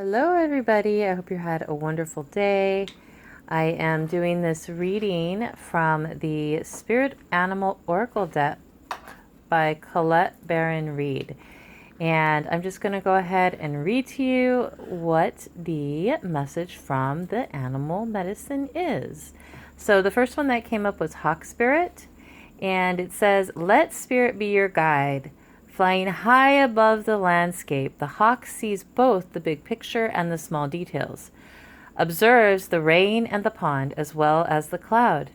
Hello, everybody. I hope you had a wonderful day. I am doing this reading from the Spirit Animal Oracle deck by Colette Baron Reed. And I'm just going to go ahead and read to you what the message from the animal medicine is. So the first one that came up was Hawk Spirit. And it says, "Let Spirit be your guide. Flying high above the landscape, the hawk sees both the big picture and the small details, observes the rain and the pond as well as the cloud,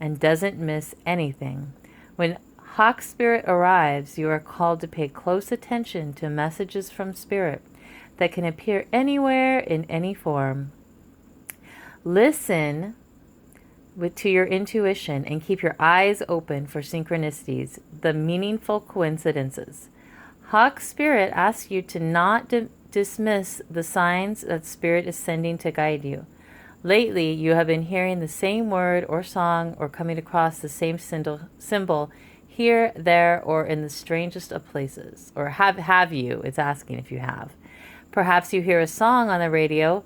and doesn't miss anything. When Hawk Spirit arrives, you are called to pay close attention to messages from Spirit that can appear anywhere in any form. Listen to your intuition and keep your eyes open for synchronicities, the meaningful coincidences. Hawk Spirit asks you to not dismiss the signs that Spirit is sending to guide you. Lately, you have been hearing the same word or song or coming across the same symbol here, there, or in the strangest of places. Or have you? It's asking if you have. Perhaps you hear a song on the radio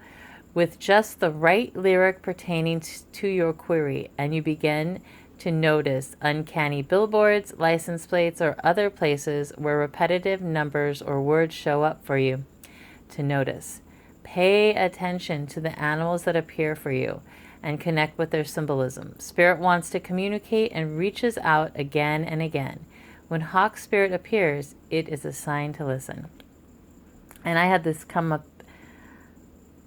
with just the right lyric pertaining to your query, and you begin to notice uncanny billboards, license plates, or other places where repetitive numbers or words show up for you to notice. Pay attention to the animals that appear for you and connect with their symbolism. Spirit wants to communicate and reaches out again and again. When Hawk Spirit appears, it is a sign to listen." And I had this come up.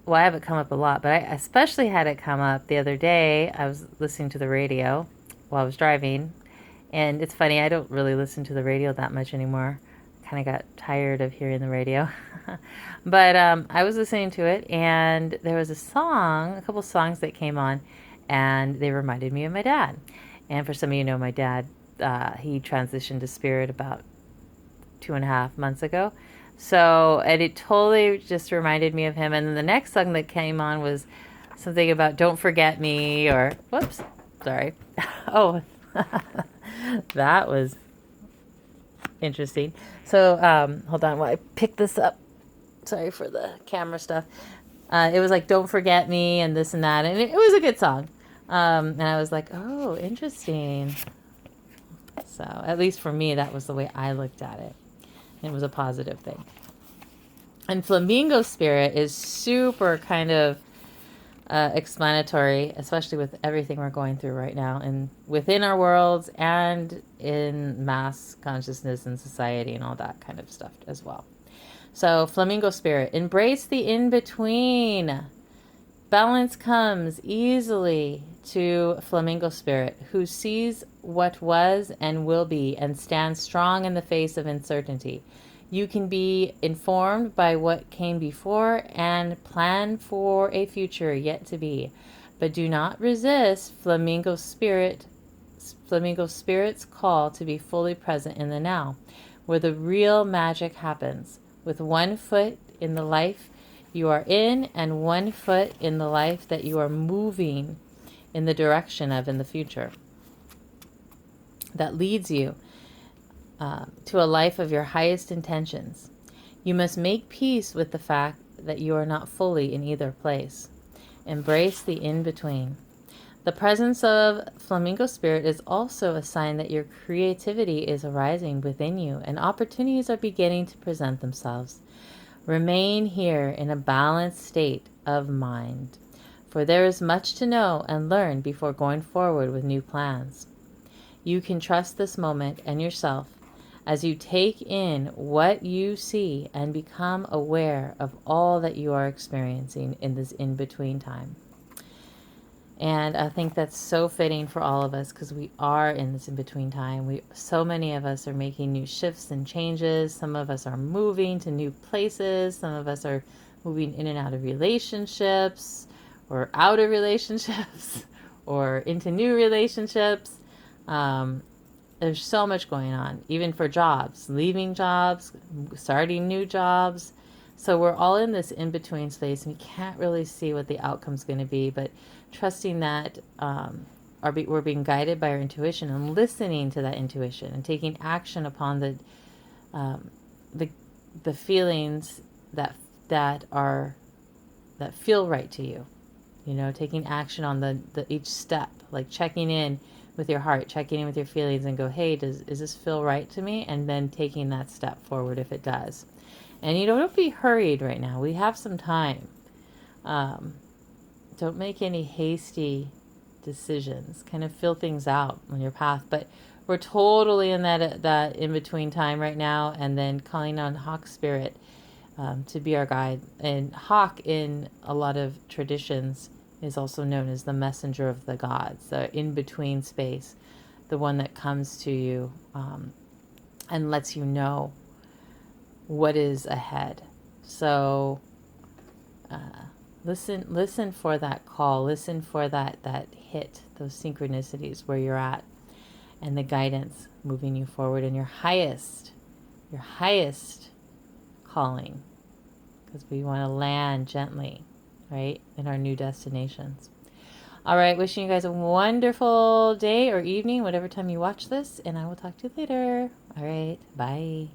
Well, I have it come up a lot, but I especially had it come up the other day. I was listening to the radio while I was driving. And it's funny, I don't really listen to the radio that much anymore. Kind of got tired of hearing the radio. But I was listening to it, and there was a couple songs that came on, and they reminded me of my dad. And for some of you know, my dad, he transitioned to Spirit about 2.5 months ago. So, and it totally just reminded me of him. And then the next song that came on was something about "Don't Forget Me," or, whoops, sorry. Oh, that was interesting. So, hold on while I pick this up. Sorry for the camera stuff. It was like "Don't Forget Me" and this and that. And it was a good song. And I was like, oh, interesting. So, at least for me, that was the way I looked at it. It was a positive thing. And Flamingo Spirit is super kind of explanatory, especially with everything we're going through right now and within our worlds and in mass consciousness and society and all that kind of stuff as well. So Flamingo Spirit, embrace the in-between. Balance comes easily to Flamingo Spirit, who sees what was and will be and stands strong in the face of uncertainty. You can be informed by what came before and plan for a future yet to be, but do not resist Flamingo Spirit's call to be fully present in the now, where the real magic happens, with one foot in the life you are in and one foot in the life that you are moving in the direction of in the future. That leads you to a life of your highest intentions. You must make peace with the fact that you are not fully in either place. Embrace the in-between. The presence of Flamingo Spirit is also a sign that your creativity is arising within you and opportunities are beginning to present themselves. Remain here in a balanced state of mind, for there is much to know and learn before going forward with new plans. You can trust this moment and yourself as you take in what you see and become aware of all that you are experiencing in this in-between time. And I think that's so fitting for all of us because we are in this in-between time. So many of us are making new shifts and changes. Some of us are moving to new places. Some of us are moving in and out of relationships or out of relationships or into new relationships. There's so much going on, even for jobs, leaving jobs, starting new jobs. So we're all in this in-between space and we can't really see what the outcome's going to be, but trusting that we're being guided by our intuition and listening to that intuition and taking action upon the feelings that are that feel right to you. You know, taking action on the each step, like checking in with your heart, checking in with your feelings, and go, hey, is this feel right to me? And then taking that step forward if it does. And you know, don't be hurried right now. We have some time. Don't make any hasty decisions. Kind of feel things out on your path. But we're totally in that in between time right now, and then calling on Hawk Spirit to be our guide. And Hawk, in a lot of traditions, is also known as the messenger of the gods, the in-between space, the one that comes to you and lets you know what is ahead. So listen for that call, listen for that hit, those synchronicities where you're at, and the guidance moving you forward in your highest calling, because we want to land gently, right, in our new destinations. All right, wishing you guys a wonderful day or evening, whatever time you watch this, and I will talk to you later. All right, bye.